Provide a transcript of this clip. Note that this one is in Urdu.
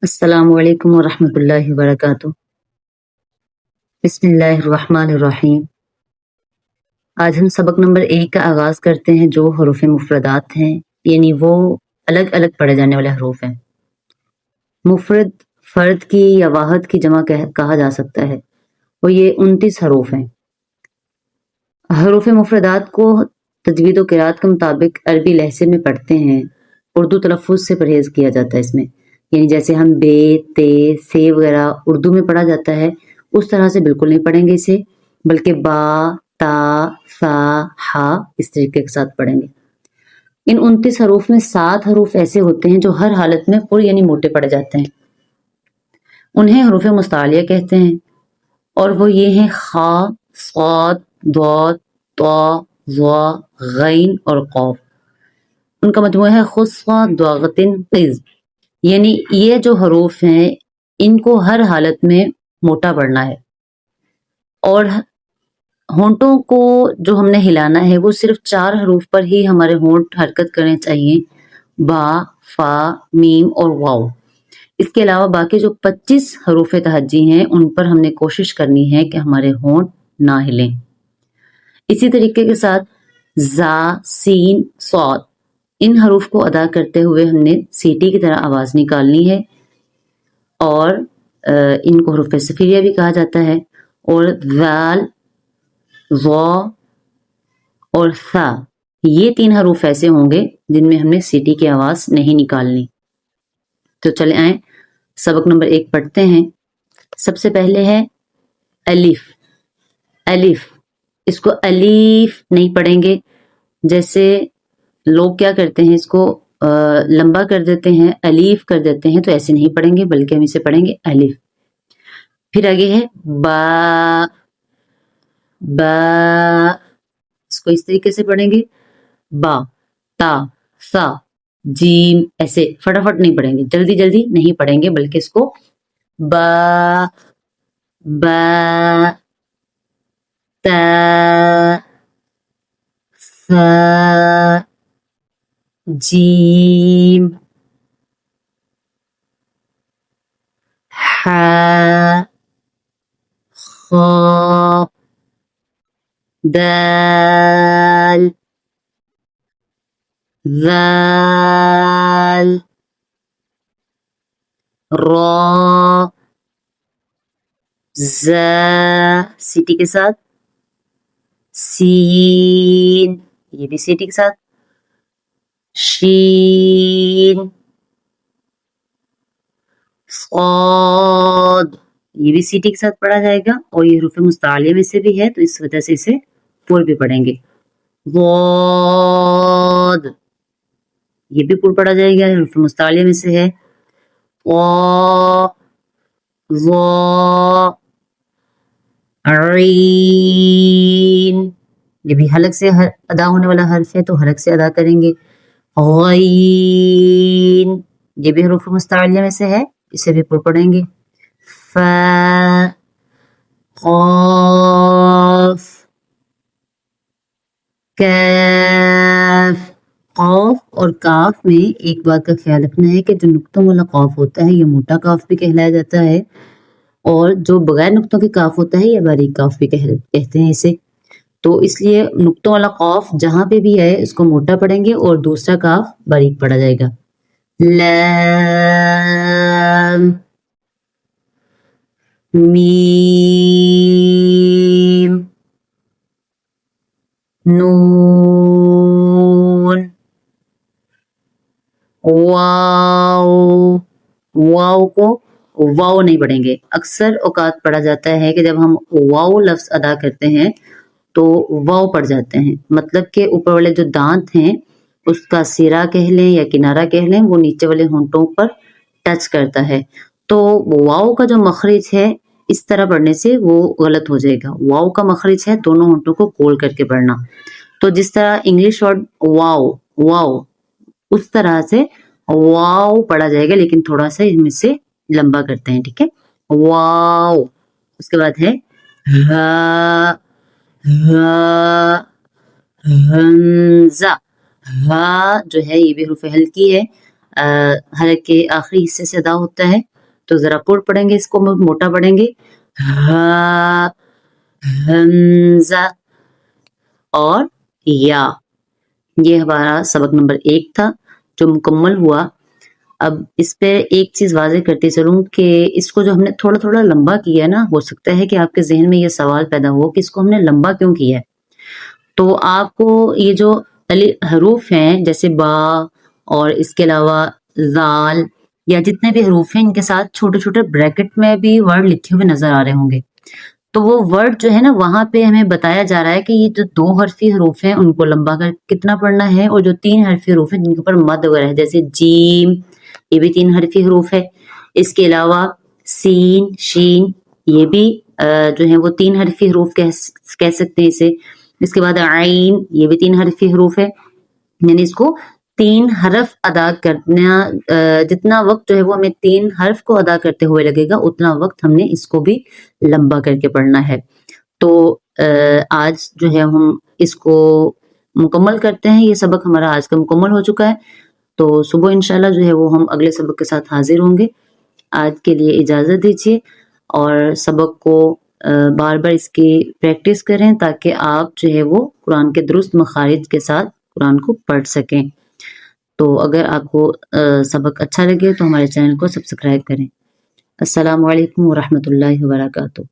السلام علیکم ورحمۃ اللہ وبرکاتہ۔ بسم اللہ الرحمن الرحیم۔ آج ہم سبق نمبر 1 کا آغاز کرتے ہیں جو حروف مفردات ہیں، یعنی وہ الگ الگ پڑھے جانے والے حروف ہیں۔ مفرد فرد کی یا واحد کی جمع کہا جا سکتا ہے، اور یہ 29 حروف ہیں۔ حروف مفردات کو تجوید و قرات کے مطابق عربی لہجے میں پڑھتے ہیں، اردو تلفظ سے پرہیز کیا جاتا ہے اس میں، یعنی جیسے ہم بے، تے، سے وغیرہ اردو میں پڑھا جاتا ہے اس طرح سے بالکل نہیں پڑھیں گے اسے، بلکہ با، تا، سا، ہا اس طریقے کے ساتھ پڑھیں گے۔ ان 29 حروف میں 7 حروف ایسے ہوتے ہیں جو ہر حالت میں پر یعنی موٹے پڑھے جاتے ہیں، انہیں حروف مستعلیہ کہتے ہیں، اور وہ یہ ہیں خا، صاد، ضاد، طا، ظا، غین اور قاف۔ ان کا مجموعہ ہے خصفہ ضاغطن قز، یعنی یہ جو حروف ہیں ان کو ہر حالت میں موٹا پڑھنا ہے، اور ہونٹوں کو جو ہم نے ہلانا ہے وہ صرف 4 حروف پر ہی ہمارے ہونٹ حرکت کرنے چاہیے، با، فا، میم اور واو۔ اس کے علاوہ باقی جو 25 حروف تہجی ہیں ان پر ہم نے کوشش کرنی ہے کہ ہمارے ہونٹ نہ ہلیں۔ اسی طریقے کے ساتھ زا، سین، صاد، ان حروف کو ادا کرتے ہوئے ہم نے سیٹی کی طرح آواز نکالنی ہے، اور ان کو حروف صفیریہ بھی کہا جاتا ہے۔ اور ذال، ظا اور ثا، یہ 3 حروف ایسے ہوں گے جن میں ہم نے سیٹی کی آواز نہیں نکالنی۔ تو چلے آئیں سبق نمبر 1 پڑھتے ہیں۔ سب سے پہلے ہے الف۔ الف، اس کو الیف نہیں پڑھیں گے، جیسے لوگ کیا کرتے ہیں اس کو لمبا کر دیتے ہیں، الیف کر دیتے ہیں، تو ایسے نہیں پڑھیں گے بلکہ ہم اسے پڑھیں گے الف۔ پھر آگے ہے با۔ با، اس کو اس طریقے سے پڑھیں گے، با، تا، سا، جیم، ایسے فٹافٹ نہیں پڑھیں گے، جلدی جلدی نہیں پڑھیں گے بلکہ اس کو با، با، تا، سا، جیم، حا، خا، دال، ذال، را، زا، سیٹی کے ساتھ، سین، یہ بھی سیٹی کے ساتھ، شین، صاد، یہ بھی سیٹی کے ساتھ پڑھا جائے گا، اور یہ حروف مستعلیہ میں سے بھی ہے تو اس وجہ سے اسے پور بھی پڑھیں گے۔ ضاد، یہ بھی پور پڑھا جائے گا، حروف مستعلیہ میں سے ہے۔ طا، ظا، عین، یہ بھی حلق سے ادا ہونے والا حرف ہے تو حلق سے ادا کریں گے۔ غین، یہ بھی حروف مستعلیہ میں سے ہے، اسے بھی پور پڑھیں گے۔ فا، قاف، کاف۔ قاف اور کاف میں ایک بات کا خیال رکھنا ہے کہ جو نقطوں والا قاف ہوتا ہے یہ موٹا کاف بھی کہلایا جاتا ہے، اور جو بغیر نقطوں کے کاف ہوتا ہے یہ باریک کاف بھی کہتے ہیں اسے۔ تو اس لیے نقطوں والا قاف جہاں پہ بھی ہے اس کو موٹا پڑھیں گے اور دوسرا کاف باریک پڑھا جائے گا۔ لام، میم، نون، واو۔ واو کو واو نہیں پڑھیں گے، اکثر اوقات پڑھا جاتا ہے کہ جب ہم واو لفظ ادا کرتے ہیں تو واو پڑھ جاتے ہیں، مطلب کہ اوپر والے جو دانت ہیں اس کا سرا کہہ لیں یا کنارہ کہہ لیں، وہ نیچے والے ہونٹوں پر ٹچ کرتا ہے، تو واو کا جو مخرج ہے اس طرح پڑھنے سے وہ غلط ہو جائے گا۔ واو کا مخرج ہے دونوں ہونٹوں کو کھول کر کے پڑھنا، تو جس طرح انگلش ورڈ واو، واو، اس طرح سے واو پڑھا جائے گا، لیکن تھوڑا سا ان میں سے لمبا کرتے ہیں، ٹھیک ہے۔ واو، اس کے بعد ہے ہا، ہا، ہمزہ۔ ہا جو ہے یہ بھی حرف ہلکی ہے، حلق کے آخری حصے سے ادا ہوتا ہے، تو ذرا پر پڑھیں گے، اس کو موٹا پڑھیں گے، ہا، ہمزہ اور یا۔ یہ ہمارا سبق نمبر 1 تھا جو مکمل ہوا۔ اب اس پہ ایک چیز واضح کرتی چلوں کہ اس کو جو ہم نے تھوڑا تھوڑا لمبا کیا ہے نا، ہو سکتا ہے کہ آپ کے ذہن میں یہ سوال پیدا ہو کہ اس کو ہم نے لمبا کیوں کیا ہے۔ تو آپ کو یہ جو حروف ہیں جیسے با اور اس کے علاوہ زال یا جتنے بھی حروف ہیں ان کے ساتھ چھوٹے چھوٹے بریکٹ میں بھی ورڈ لکھے ہوئے نظر آ رہے ہوں گے، تو وہ ورڈ جو ہے نا وہاں پہ ہمیں بتایا جا رہا ہے کہ یہ جو 2 حرفی حروف ہیں ان کو لمبا کر کتنا پڑھنا ہے، اور جو 3 حرفی حروف ہیں جن کے اوپر مد وغیرہ ہے جیسے جیم، یہ بھی 3 حرفی حروف ہے۔ اس کے علاوہ سین، شین، یہ بھی جو ہے وہ 3 حرفی حروف کہہ سکتے ہیں اسے۔ اس کے بعد عین، یہ بھی 3 حرفی حروف ہے، یعنی اس کو 3 حرف ادا کرنا، جتنا وقت جو ہے وہ ہمیں 3 حرف کو ادا کرتے ہوئے لگے گا اتنا وقت ہم نے اس کو بھی لمبا کر کے پڑھنا ہے۔ تو آج جو ہے ہم اس کو مکمل کرتے ہیں، یہ سبق ہمارا آج کا مکمل ہو چکا ہے۔ تو صبح انشاءاللہ جو ہے وہ ہم اگلے سبق کے ساتھ حاضر ہوں گے۔ آج کے لیے اجازت دیجیے، اور سبق کو بار بار اس کی پریکٹس کریں تاکہ آپ جو ہے وہ قرآن کے درست مخارج کے ساتھ قرآن کو پڑھ سکیں۔ تو اگر آپ کو سبق اچھا لگے تو ہمارے چینل کو سبسکرائب کریں۔ السلام علیکم ورحمۃ اللہ وبرکاتہ۔